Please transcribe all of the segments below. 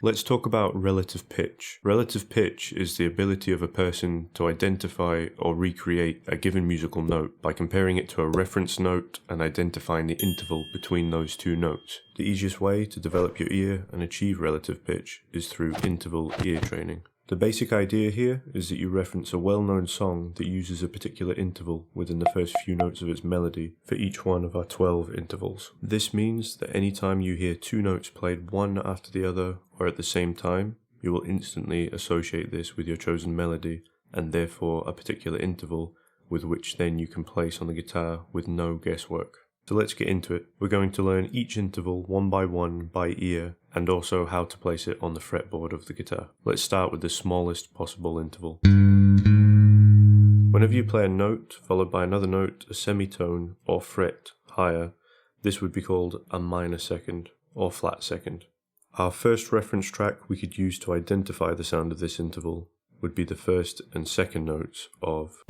Let's talk about relative pitch. Relative pitch is the ability of a person to identify or recreate a given musical note by comparing it to a reference note and identifying the interval between those two notes. The easiest way to develop your ear and achieve relative pitch is through interval ear training. The basic idea here is that you reference a well-known song that uses a particular interval within the first few notes of its melody for each one of our 12 intervals. This means that anytime you hear two notes played one after the other or at the same time, you will instantly associate this with your chosen melody and therefore a particular interval with which then you can place on the guitar with no guesswork. So let's get into it. We're going to learn each interval one by ear and also how to place it on the fretboard of the guitar. Let's start with the smallest possible interval. Whenever you play a note followed by another note, a semitone or fret higher, this would be called a minor second or flat second. Our first reference track we could use to identify the sound of this interval would be the first and second notes of.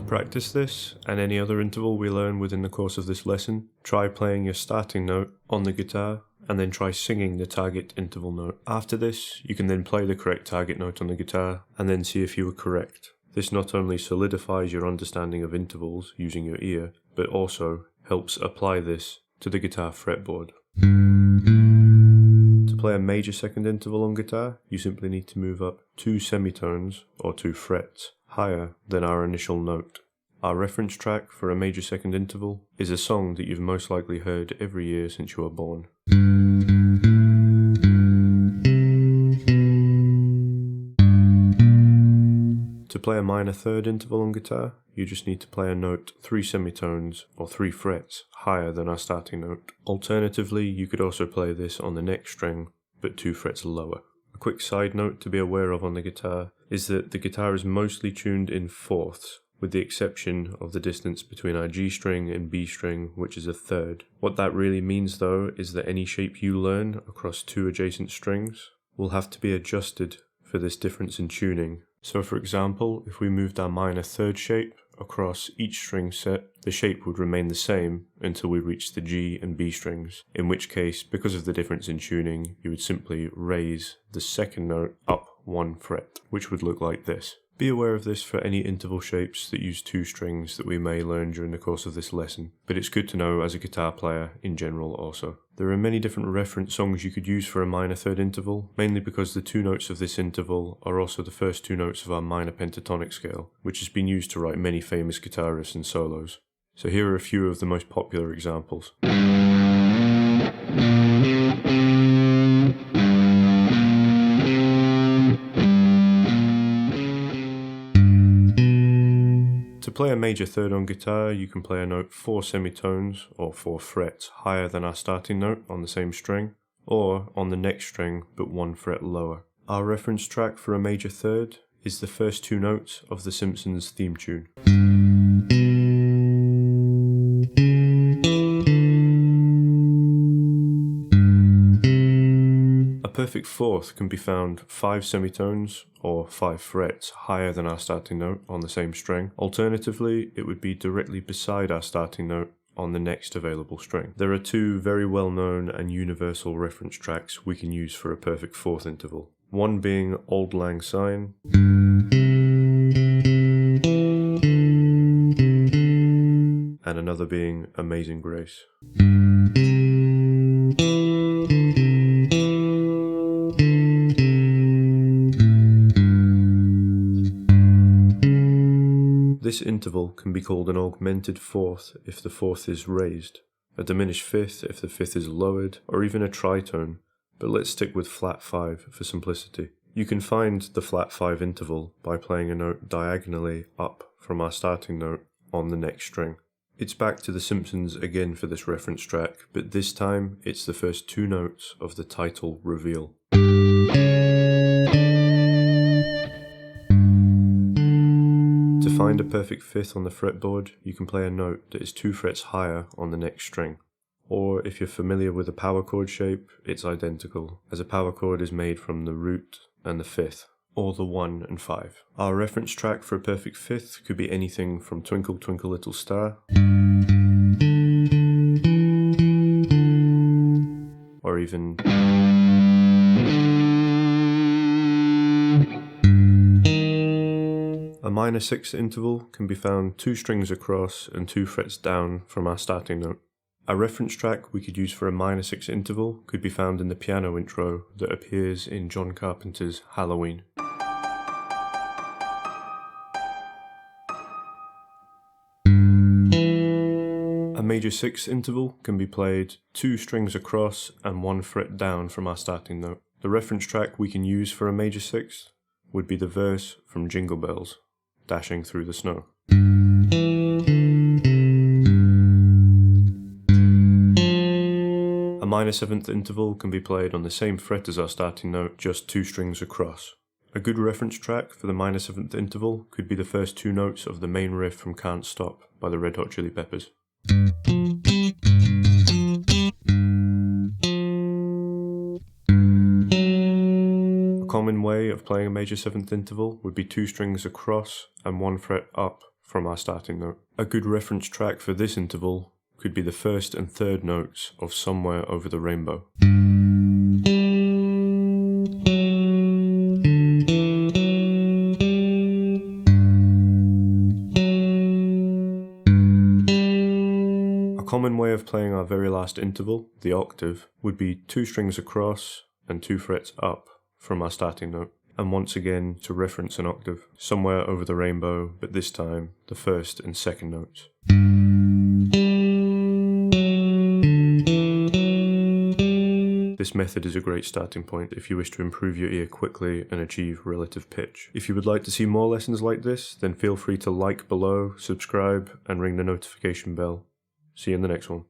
Practice this and any other interval we learn within the course of this lesson. Try playing your starting note on the guitar and then try singing the target interval note. After this, you can then play the correct target note on the guitar and then see if you were correct. This not only solidifies your understanding of intervals using your ear, but also helps apply this to the guitar fretboard. To play a major second interval on guitar, you simply need to move up 2 semitones or 2 frets higher than our initial note. Our reference track for a major second interval is a song that you've most likely heard every year since you were born. To play a minor third interval on guitar, you just need to play a note 3 semitones or 3 frets higher than our starting note. Alternatively, you could also play this on the next string, but 2 frets lower. A quick side note to be aware of on the guitar is that the guitar is mostly tuned in fourths, with the exception of the distance between our G string and B string, which is a third. What that really means though is that any shape you learn across 2 adjacent strings will have to be adjusted for this difference in tuning. So for example, if we moved our minor third shape across each string set, the shape would remain the same until we reach the G and B strings, in which case, because of the difference in tuning, you would simply raise the second note up 1 fret, which would look like this. Be aware of this for any interval shapes that use 2 strings that we may learn during the course of this lesson, but it's good to know as a guitar player in general also. There are many different reference songs you could use for a minor third interval, mainly because the 2 notes of this interval are also the first 2 notes of our minor pentatonic scale, which has been used to write many famous guitarists and solos. So here are a few of the most popular examples. To play a major third on guitar, you can play a note 4 semitones or 4 frets higher than our starting note on the same string, or on the next string but 1 fret lower. Our reference track for a major third is the first 2 notes of The Simpsons theme tune. A perfect fourth can be found 5 semitones or 5 frets higher than our starting note on the same string. Alternatively, it would be directly beside our starting note on the next available string. There are 2 very well known and universal reference tracks we can use for a perfect fourth interval. One being Auld Lang Syne, and another being Amazing Grace. This interval can be called an augmented fourth if the fourth is raised, a diminished fifth if the fifth is lowered, or even a tritone, but let's stick with flat 5 for simplicity. You can find the flat 5 interval by playing a note diagonally up from our starting note on the next string. It's back to The Simpsons again for this reference track, but this time it's the first 2 notes of the title reveal. To find a perfect fifth on the fretboard, you can play a note that is 2 frets higher on the next string. Or if you're familiar with a power chord shape, it's identical, as a power chord is made from the root and the fifth, or the 1 and 5. Our reference track for a perfect fifth could be anything from Twinkle Twinkle Little Star even... A minor sixth interval can be found 2 strings across and 2 frets down from our starting note. A reference track we could use for a minor sixth interval could be found in the piano intro that appears in John Carpenter's Halloween. A major sixth interval can be played 2 strings across and 1 fret down from our starting note. The reference track we can use for a major sixth would be the verse from Jingle Bells, Dashing Through the Snow. A minor seventh interval can be played on the same fret as our starting note, just 2 strings across. A good reference track for the minor seventh interval could be the first 2 notes of the main riff from Can't Stop by the Red Hot Chili Peppers. A common way of playing a major seventh interval would be 2 strings across and 1 fret up from our starting note. A good reference track for this interval could be the first and third notes of Somewhere Over the Rainbow. A common way of playing our very last interval, the octave, would be 2 strings across and 2 frets up from our starting note. And once again, to reference an octave, Somewhere Over the Rainbow, but this time the first and second notes. This method is a great starting point if you wish to improve your ear quickly and achieve relative pitch. If you would like to see more lessons like this, then feel free to like below, subscribe, and ring the notification bell. See you in the next one.